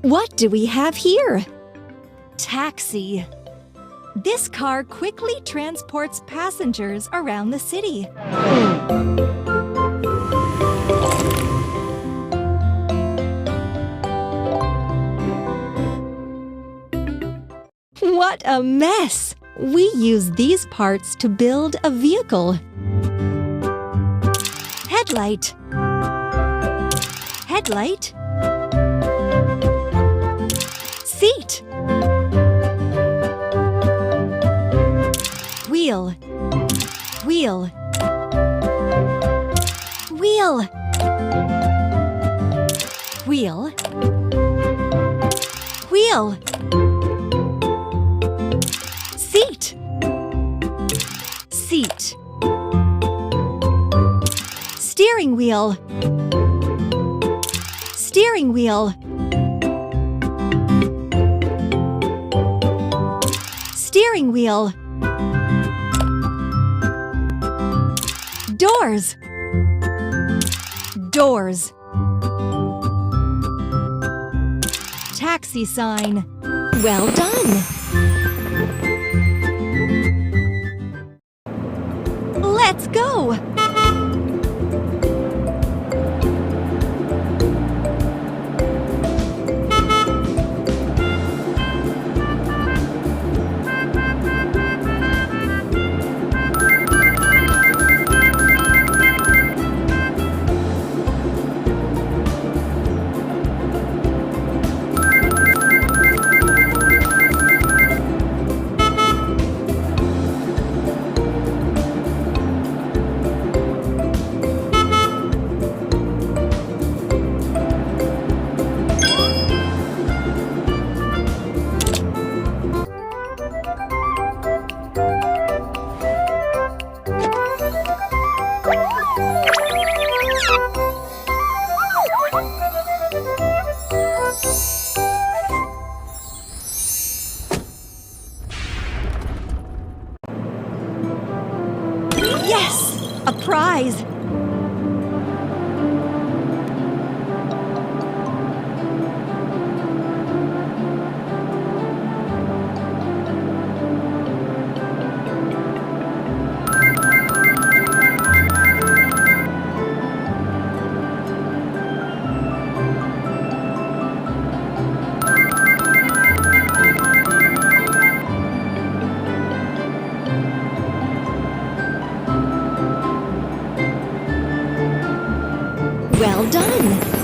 What do we have here? Taxi. This car quickly transports passengers around the city. What a mess! We use these parts to build a vehicle. Headlight. Headlight. Seat. Wheel. Wheel. Wheel. Wheel. Wheel. Seat. Seat. Steering wheel. Steering wheel. Steering wheel. Doors. Doors. Taxi sign. Well done! Let's go! Yes! A prize! Well done!